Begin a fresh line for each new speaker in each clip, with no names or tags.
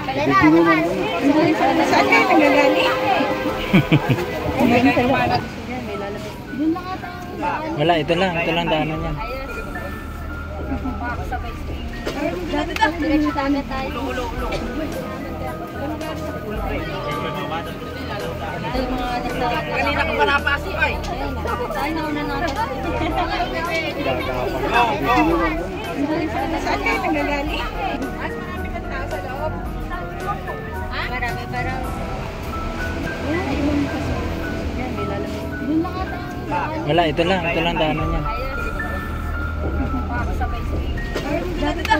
Saan kayo nagagaling?
Wala, ito lang daanan yan.
Diretso tayo tayo.
Kanina ko pa napasi ay.
Tayo na una natin.
Saan kayo nagagaling?
Marami parang.
Wala, ito lang daanan yan.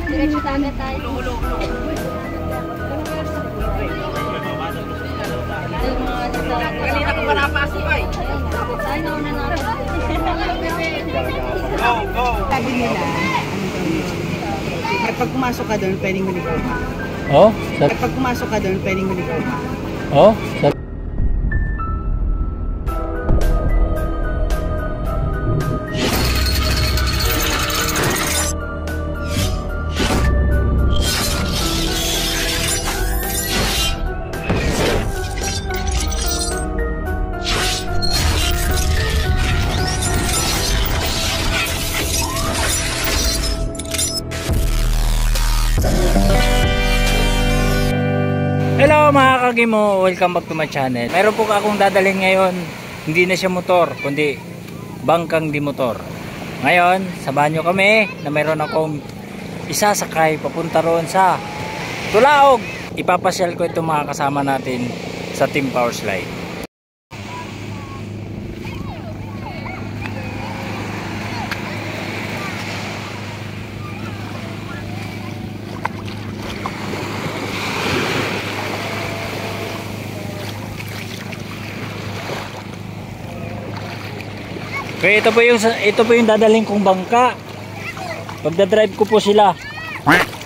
Diretso tayo tayo.
Kanina ko pa napasi ay.
Tayo na una natin.
Sabi nila, pag pumasok ka doon, pwedeng maligaw.
Oh?
Pag pumasok ka doon, pwedeng maligaw.
Oh? Hello mga kagimo, welcome back to my channel. Meron po akong dadalhin ngayon. Hindi na siya motor, kundi bangkang di motor. Ngayon, samahan nyo kami na meron akong isasakay papunta roon sa Tulaog. Ipapasyal ko itong mga kasama natin sa Team Power Slide. Kaya ito po yung dadalhin kong bangka. Pagdadrive ko po sila. Ha?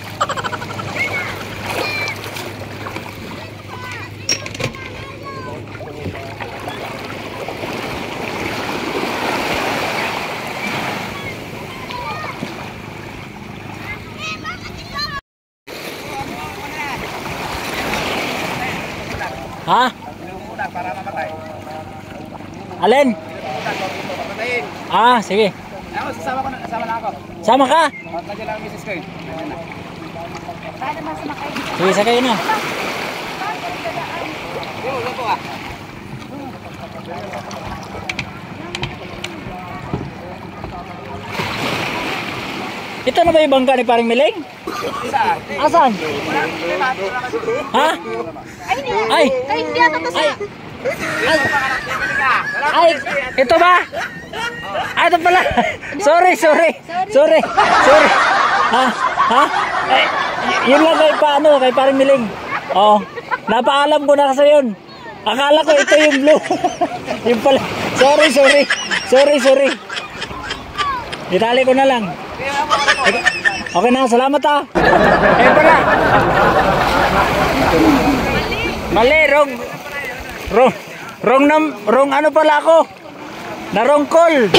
Alin? Ah, sige.
Sasama na ako.
Sama ka?
Nandiyan lang ang misis ko eh.
Sige, sakay na.
Ulo po ah.
Ito na ba yung bangka ni Paring Miling?
Isa.
Asan? Ha? Ay!
Ay, hindi ata to sa.
Ay! Ito ba? Ah, ito pala. Sorry. Ha? Eh, yun lang kay Paring Miling. Oh, napaalam ko na kasi yun. Akala ko ito yung blue. Yung pala. Sorry. Ditali ko na lang. Okay na, salamat ah. Eh pala. Mali, wrong ano pala ako. Narong call.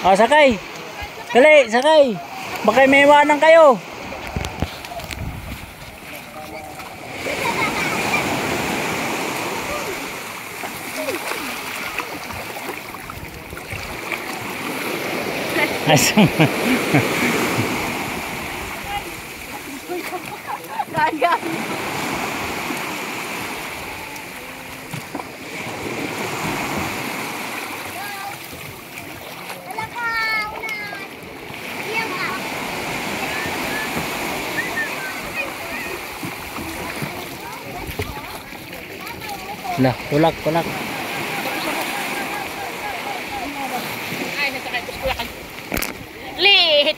Oh, sakay. Dali, sakay. Baka may iwanan kayo. Lah, tulak.
Ay, nasa kayo ko lang. Lit.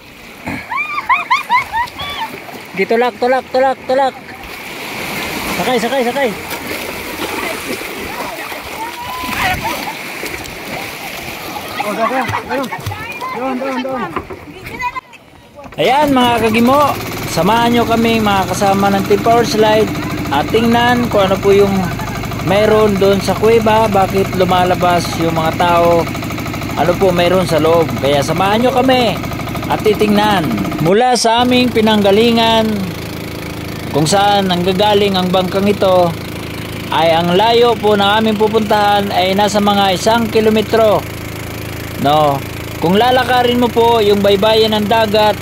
Di tulak. Sakay. Ayan mga kagimo, samahan nyo kami mga kasama ng Team Power Slide at tingnan kung ano po yung mayroon doon sa kuweba, bakit lumalabas yung mga tao, ano po mayroon sa loob. Kaya samahan nyo kami at titingnan mula sa aming pinanggalingan kung saan nanggagaling ang bangkang ito. Ay ang layo po na aming pupuntahan ay nasa mga 1 kilometro. No, kung lalakarin mo po yung baybayin ng dagat,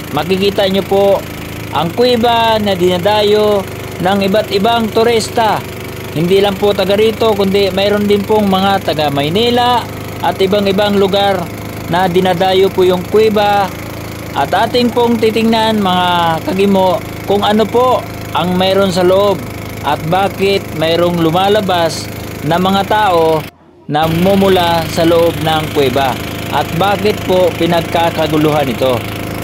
makikita nyo po ang kuweba na dinadayo ng iba't ibang turista. Hindi lang po taga rito, kundi mayroon din pong mga taga Maynila at ibang-ibang lugar na dinadayo po yung kuweba. At ating pong titingnan mga kagimo kung ano po ang mayroon sa loob at bakit mayroong lumalabas na mga tao na mumula sa loob ng kuweba at bakit po pinagkakaguluhan ito.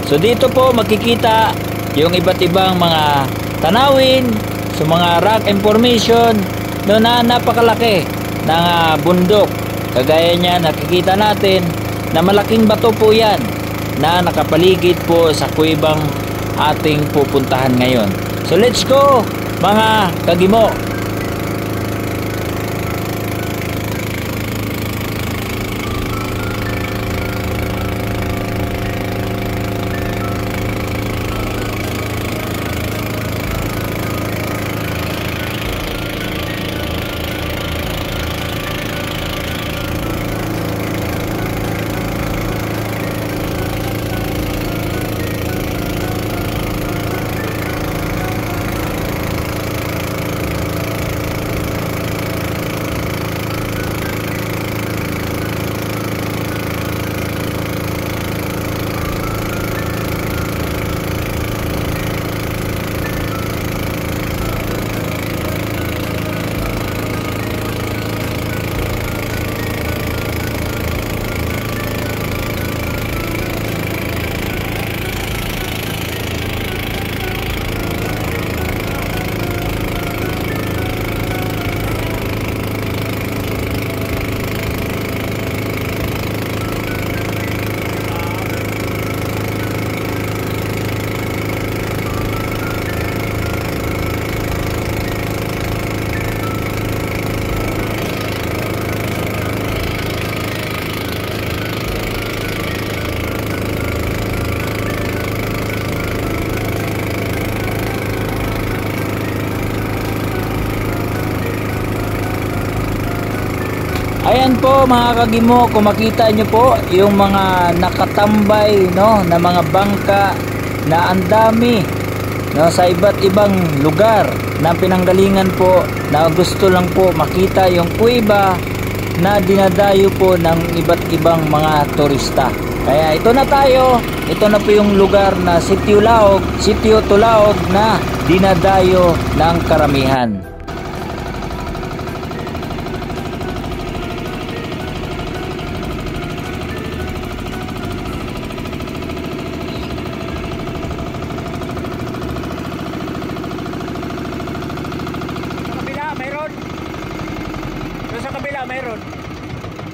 So dito po makikita yung iba't ibang mga tanawin, so mga rock formation na napakalaki ng bundok. Kagaya niya nakikita natin na malaking bato po yan na nakapaligid po sa kuwebang ating pupuntahan ngayon. So let's go mga kagimo. Ayan po mga kagimo, kung makita nyo po yung mga nakatambay no, na mga bangka na ang dami no, sa iba't ibang lugar na pinanggalingan po na gusto lang po makita yung kuweba na dinadayo po ng iba't ibang mga turista. Kaya ito na tayo, ito na po yung lugar na Sitio Tulaog na dinadayo ng karamihan.
Mayroon.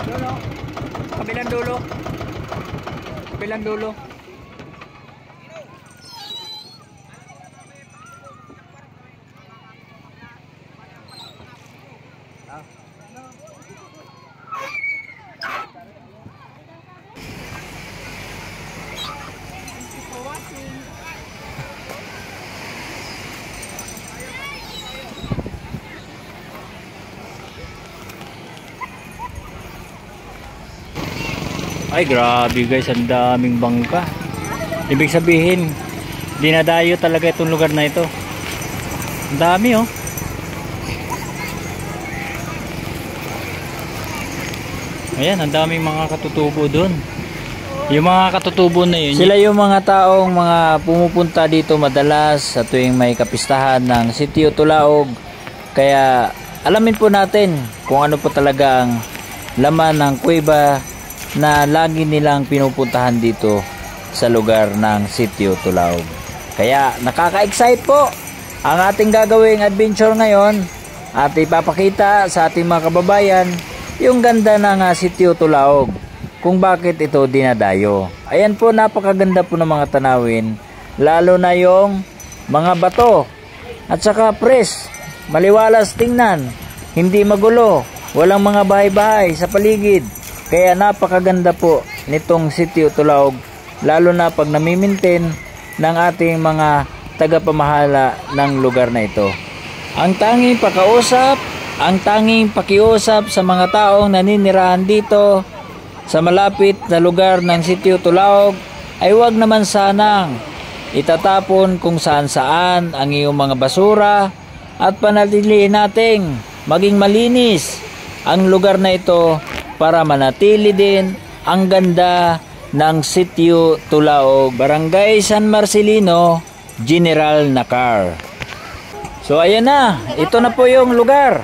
Dulo. Kabilang dulo. Kabilang dulo.
Ay grabe guys, ang daming bangka. Ibig sabihin dinadayo talaga itong lugar na ito. Ang dami oh. Ayan, ang daming mga katutubo doon. Yung mga katutubo na yun, sila yung mga taong mga pumupunta dito madalas sa tuwing may kapistahan ng Sitio Tulaog. Kaya alamin po natin kung ano po talaga ang laman ng kuweba na lagi nilang pinupuntahan dito sa lugar ng Sitio Tulaog. Kaya nakaka-excite po ang ating gagawing adventure ngayon at ipapakita sa ating mga kababayan yung ganda ng Sitio Tulaog kung bakit ito dinadayo. Ayan po, napakaganda po ng mga tanawin, lalo na yung mga bato at saka fresh, maliwalas tingnan, hindi magulo, walang mga bahay-bahay sa paligid. Kaya napakaganda po nitong Sitio Tulaog, lalo na pag namimintin ng ating mga tagapamahala ng lugar na ito. Ang tanging pakiusap sa mga taong naninirahan dito sa malapit na lugar ng Sitio Tulaog ay huwag naman sanang itatapon kung saan-saan ang iyong mga basura at panatilihin nating maging malinis ang lugar na ito para manatili din ang ganda ng Sitio Tulaog, Barangay San Marcelino, General Nakar. So ayan na, ito na po yung lugar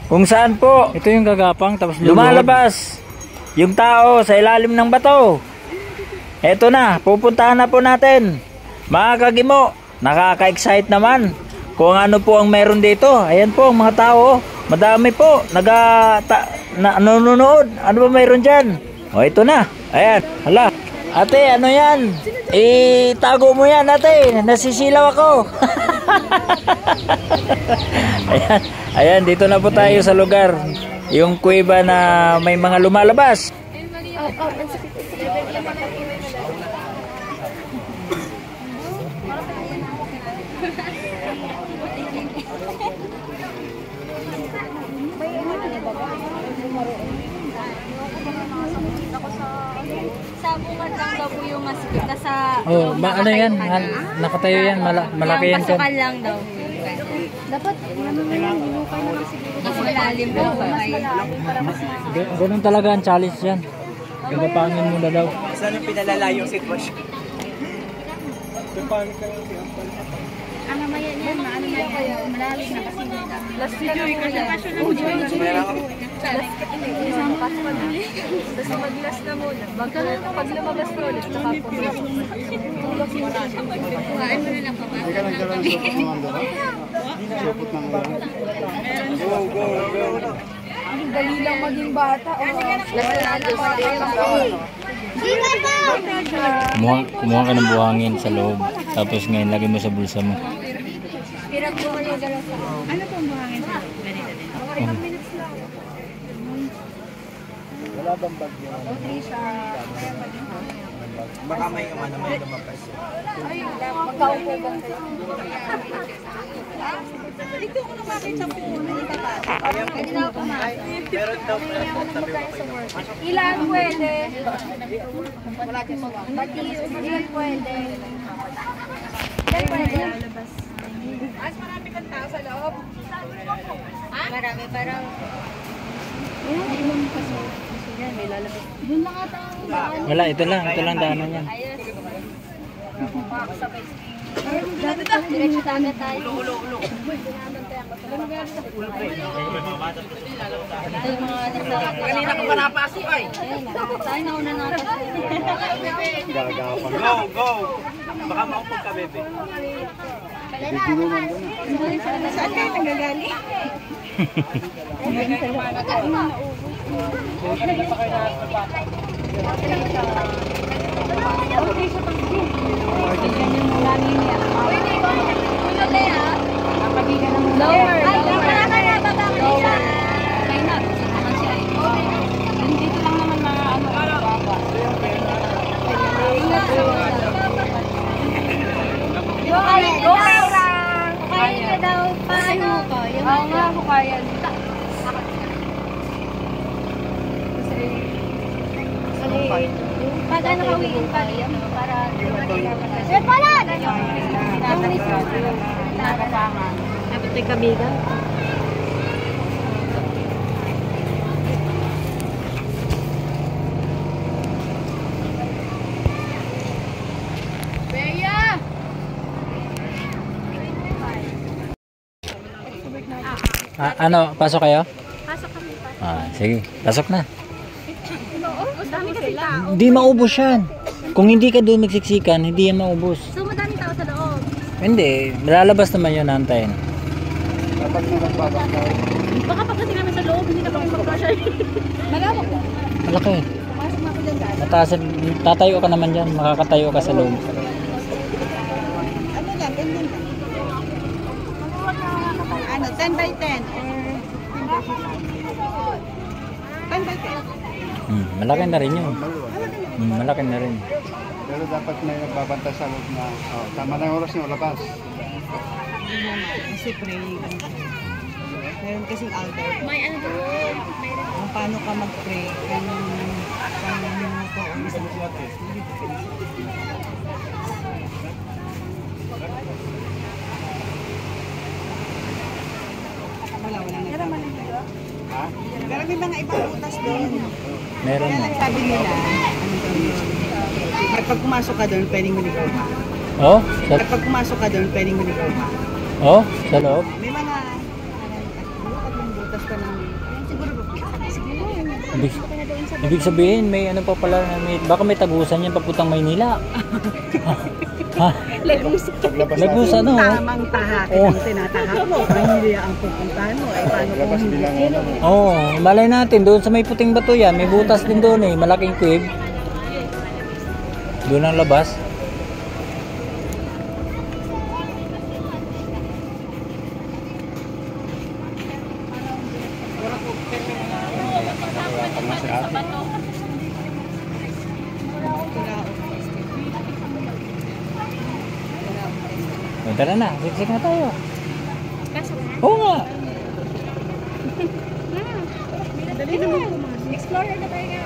kung saan po
Ito yung gagapang tapos
lumalabas yung tao sa ilalim ng bato. Ito na, pupuntahan na po natin. Mga kagimo, nakaka-excite naman kung ano po ang meron dito. Ayan po ang mga tao, madami po nanonood. Ano ba meron dyan? O ito na, ayan, hala. Ate, ano yan? Itago mo yan, ate. Nasisilaw ako. Ayan, dito na po tayo sa lugar. Yung kuweba na may mga lumalabas.
Sa bungat lang daw po yung masikip. Sa
Oh, ano yan? Nakatayo yan, malaki yan.
pasukan lang daw. Dapat mas malalim daw po kayo.
Ganun talaga ang challenge yan. Gagapangin mo na daw.
Saan yung pinalalayong sitwasyon?
Ang mamaya niyan, malalim na kasi last video yung
Tapos mag-last na muna. Pag lumabas na ulit, saka po.
kuhaan mo na lang papasok ng kami.
Ang dali lang maging bata.
Kumuha ka ng buhangin sa loob. Tapos ngayon, lagay mo sa bulsa mo.
Pirag mo kayo dalawa sa ano pong buhangin sa
Ilang minutes lang.
Wala bang bagyo?
Okay siya.
Baka may lumabas.
Ay, magkaupo ba kayo?
Dito ko naman kayo sa puno. Pwede na ako kumain.
Meron daw pala sabi mo kayo.
Ilan pwede? Bati, ilan pwede? Ilan pwede? As marami kang tao sa loob.
Marami parang
Doon lang ata ang
Wala, ito lang daanan yan.
ayos. Diretso tayo tayo. Ito yung mga nasa...
Kanina ko pa napasok ay.
Tayo nauna natin.
Go, go! Baka maupog ka, bebe.
Saan kayo nagagaling?
Lower. Ay, wala ka na baba mo siya. Kaya na, gusto naman siya.
Dito lang naman mga ano, baba.
Go lang. Kaya ka daw. Paano ko?
Oo nga, ako kaya.
Pag ano hawiin pa rin, para eh pala! Yung mismo. Dapat may kabigan.
Ano, pasok kayo?
Pasok kami pa.
Sige, pasok na.
Dami kasi tao.
Hindi maubos yan. Kung hindi ka doon magsiksikan, hindi yan maubos.
So madaming tao sa loob.
Hindi, lalabas naman yun, nantayin.
Baka pagdating namin sa loob, hindi na kami magkasya.
Malawak lang.
Malaki.
Masok na ako dyan dati.
Mataas, tatayo ka naman dyan, makakatayo ka sa loob.
Ano lang, ganyan lang. Ano, 10 by 10 or 10 by 10?
Malaki na rin yun. Malaki na rin.
Pero dapat may nagbabantay sa loob na, tama na yung oras nyo, labas.
Kasi praying. Meron kasing outdoor.
May ano doon?
Kung paano ka mag-pray, kung paano minuto o isang oras. Wala na.
Ha?
Pero may mga ibang butas doon.
Meron
Kaya
na.
lang sabi nila, ano daw yun? Kapag pumasok ka doon, pwedeng maligaw ka.
Oh, sa,
Kapag pumasok ka doon, pwedeng maligaw ka.
oh, sa loob.
May mga tatlong butas pa lang. Siguro
Ibig sabihin, may ano pa pala, baka may tagusan yan papuntang Maynila. Ha? Lagusan, no?
tamang tahakin ang tinatahak mo. Hindi ang pupuntahan mo. Ay, paano kung
Labas
hindi?
bilang ano.
Oo, malay natin, doon sa may puting bato yan, may butas din doon eh, malaking cave. Doon ang labas. O, tara na, siksik na tayo. Oo nga.
Dali naman pumasok. Explorer na tayo nga.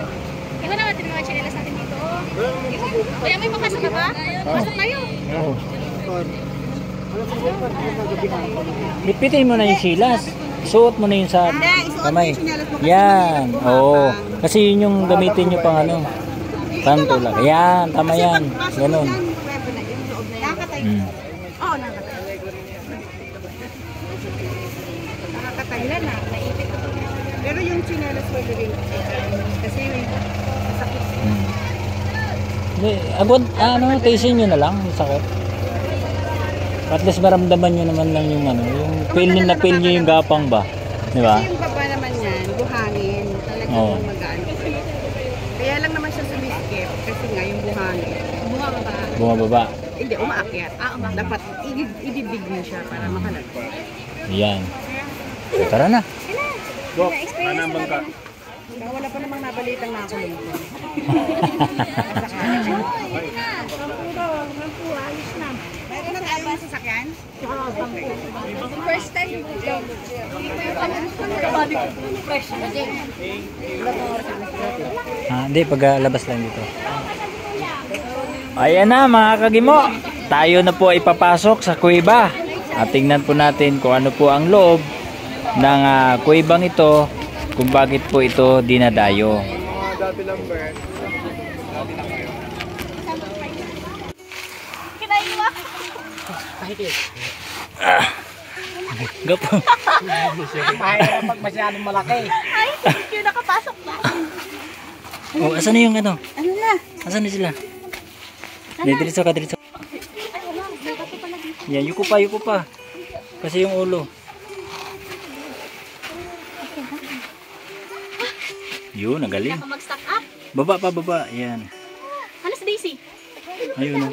Iwan na natin yung mga chinelas natin dito. Kaya may papasok na ba? Pasok tayo.
Oo. Lipitin mo na yung silas. Suot mo na yun sa kamay. Yan. Oo. Kasi yun yung gamitin nyo pang ano. Pantulak. Yan. Tama yan. Ganun. Hmm.
Oo, nakatay. Nakakatay na na. Naipit ko. Pero yung chinelas pwede rin. Kasi masakit.
Hindi, agad, ano, taisin nyo na lang yung sakit. At least maramdaman nyo naman lang yung ano, yung feel nyo na feel nyo yung gapang ba? Di ba?
Kasi yung baba naman yan, buhangin. Talagang
Oo.
mag-ano. Kaya lang naman siya sumiskip. Kasi nga yung buhangin. Bumababa.
Bumababa.
Hindi, umaakyat. Dapat idibig mo siya para makalagay.
Yan. So, tara na.
Go, anang bangka.
Wala pa namang nabalitang nakulong ko. Meron na tayo sa sasakyan?
First time.
Hindi, paglabas lang dito. Ayan na mga kagimo. Tayo na po ay papasok sa kuweba. At tingnan po natin kung ano po ang loob ng kuwebang ito. Kung bakit po ito dinadayo.
Dati lang ba?
Kinain mo.
Gapo.
Mahirap pag masyadong malaki.
Ay, thank you. Nakapasok na.
Oh, asan na yung ano?
Ano na?
Asan na sila? Diretso ka, diretso.
Ay, wala. Dapat pala dito.
Yan, yuko pa. Kasi yung ulo. Yun, nagaling.
Kaya mag-stack up.
Baba. Yan.
Ano si Daisy?
Ayun na.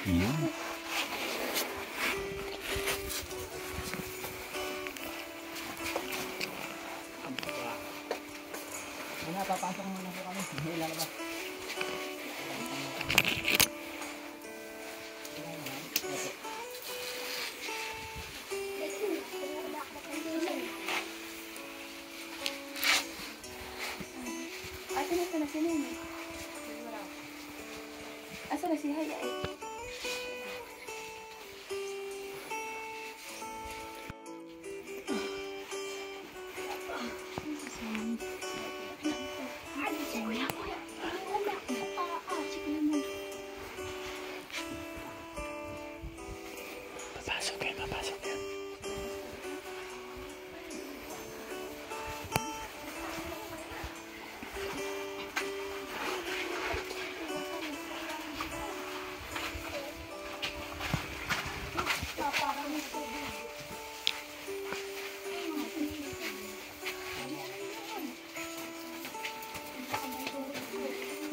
Yun.
Asa na si Haya eh?
Papasok yan.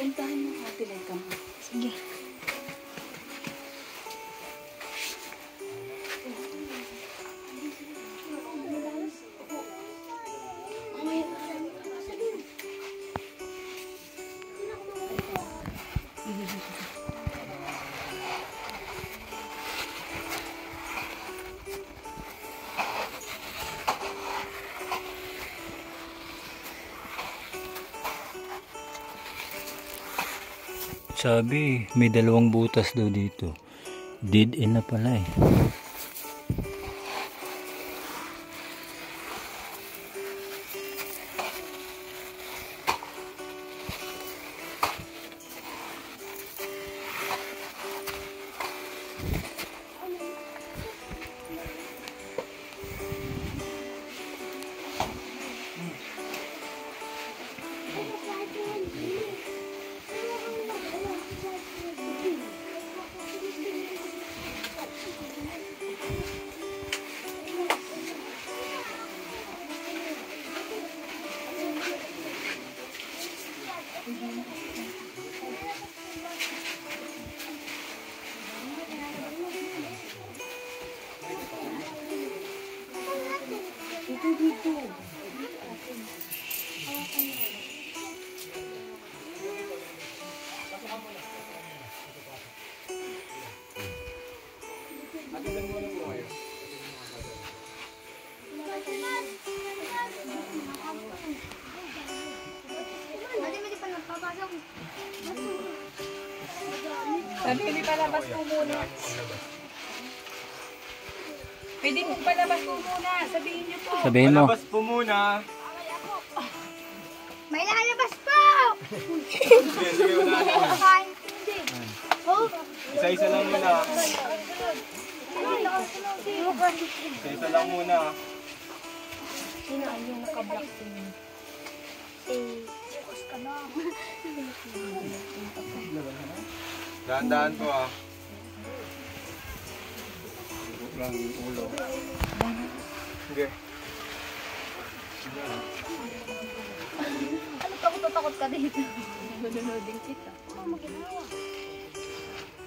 Puntahan mo ka, tilay ka mo. Sige.
Sabi, may 2 butas daw dito. Dead end na pala eh.
Sabi ko, palabas mo muna. Pwede mo palabas mo muna. Sabihin niyo po.
Sabihin mo.
Palabas po muna.
May lalabas po!
Sige, wala na.
Nakakaintindi. Oh,
Isa-isa lang muna. Isa-isa lang muna.
sino yung nakablock sa inyo?
Dahan-dahan po ah. Lang yung ulo. Sige.
Ano takot ka dito? Nanonoodin kita. Ano maginawa?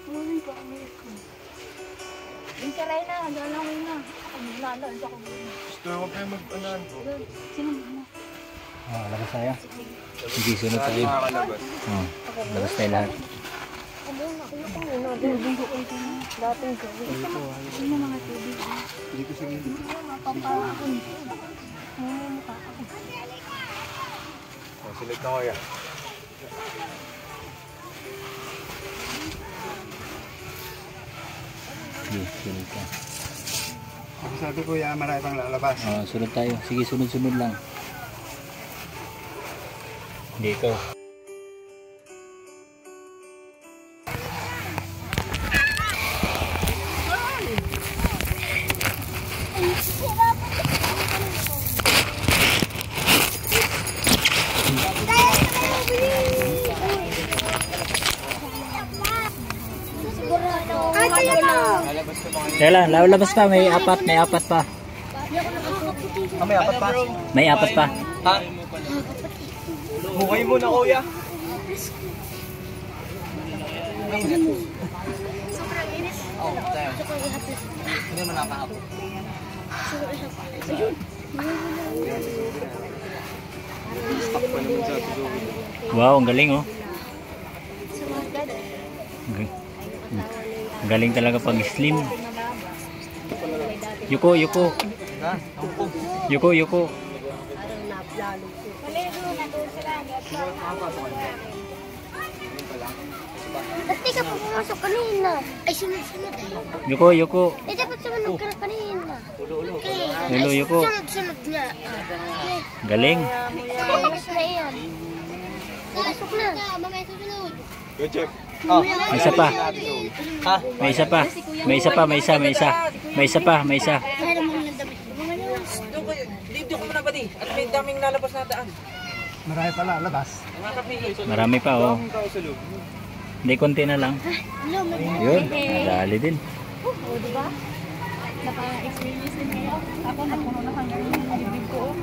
Muling po ang milik ko. Yung saray na, galawin na. Ako maglalaan sa kumuli.
Gusto ko kayo mag-anahan po.
Sino mo?
Labas tayo. Sige, sunod tayo.
Makakalabas.
Labas tayo lahat.
Tubig ko ito na. Dating gawin. Ano mga tubig?
Hindi ko sige.
Mapapakon. Ano mukha ako?
Silit na ko yan.
Sige, sunod ka.
Sabi ko yan, marami pang lalabas.
Sunod tayo. Sige, sunod-sunod lang. Dito. Kailan? Labas pa. May apat pa.
May apat pa.
May 4 pa.
Ha? Mukhay mo na kuya.
Sobrang inis.
Oo, tayo.
Sobrang ihapis.
Hindi mo nakakapot.
Sobrang ihapis. Ayun.
Wow, ang galing oh.
Sa mga dad.
Ang galing talaga pag slim. Yuko.
Ha?
Yuko.
Ba't di ka pa pumasok kanina? Ay, sunod-sunod eh.
Yuko.
Eh, dapat sumunod ka na kanina. Okay.
Hello, Yuko.
Sunod-sunod nga. Okay.
Galing.
Ayos na yan. Pasok na. Mamaya susunod.
Good job.
May isa pa.
Ha?
May isa pa. May isa pa.
Mayroon mo ng damit.
Dito ko muna ba di? At may daming lalabas na daan.
Marami pa lalabas.
Marami pa oh. Hindi, konti na lang.
Hello,
Yun, dali din.
O, diba? Naka-experience din kayo. Ako, napuno na hanggang yung bibig ko.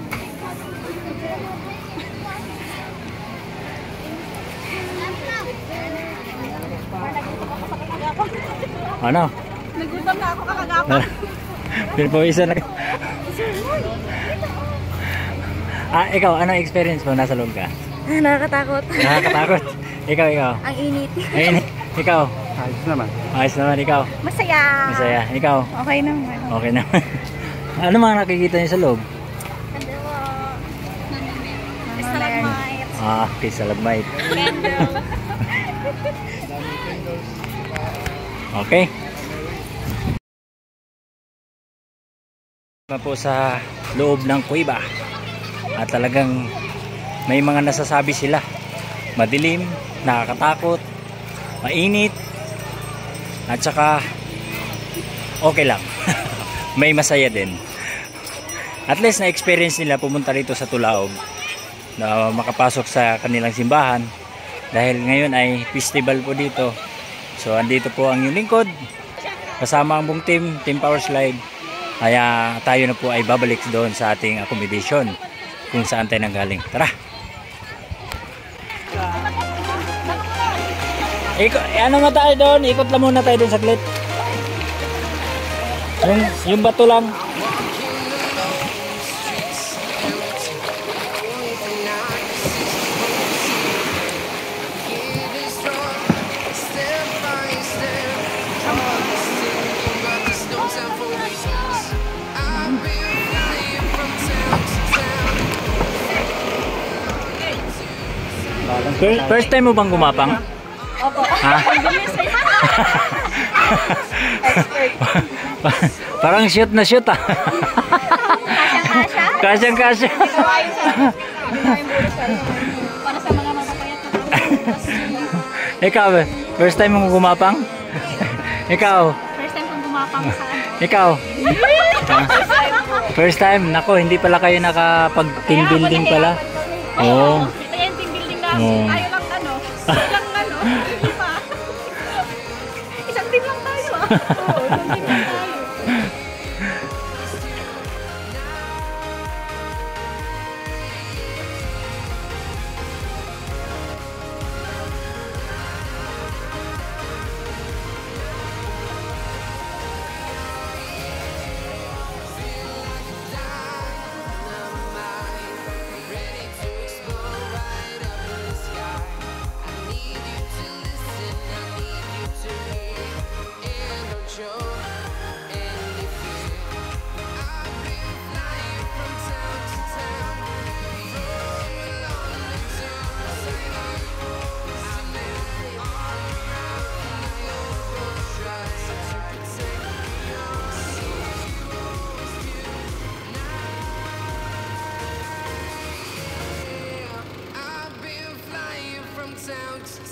ako.
Ano?
Nagutom na ako kakagapa.
Pinapawisan na. Ikaw, ano experience mo? Nasa loob ka?
Nakakatakot.
Nakakatakot. Ikaw.
Ang init.
Ayun, ikaw.
Ayos naman.
Ayos naman, ikaw.
Masaya.
Masaya. Ikaw.
Okay naman.
Okay naman. Ano mga nakikita niyo sa loob?
Stalagmite.
Okay, stalagmite. Okay. Po sa loob ng kuweba. At talagang may mga nasasabi sila. Madilim, nakakatakot, mainit, at saka okay lang. May masaya din. At least na-experience nila pumunta rito sa Tulaog na makapasok sa kanilang simbahan dahil ngayon ay festival po dito. So andito po ang yung lingkod kasama ang buong team Power Slide. Kaya tayo na po ay babalik doon sa ating accommodation kung saan tayo nanggaling. Tara! Ano mo tayo doon? Ikot lang muna tayo doon saglit. Yung bato lang. First time mo bang gumapang?
Opo.
Ha? Parang shoot na shoot ah.
Kasyang-kasya.
Kasyang-kasya.
Para sa mga mapapayat na
Ikaw, first time mo gumapang? Ikaw?
First time kong gumapang sa ano.
Ikaw? First time? Nako, hindi pala kayo nakapag-team building pala. Oo.
Ito yung team building na
Oo.
tayo lang ano. Hindi pa. Isang team lang tayo ah. Oo, isang team lang tayo.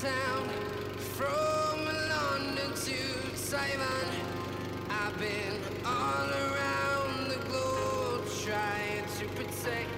Town, from London to Taiwan, I've been all around the globe trying to protect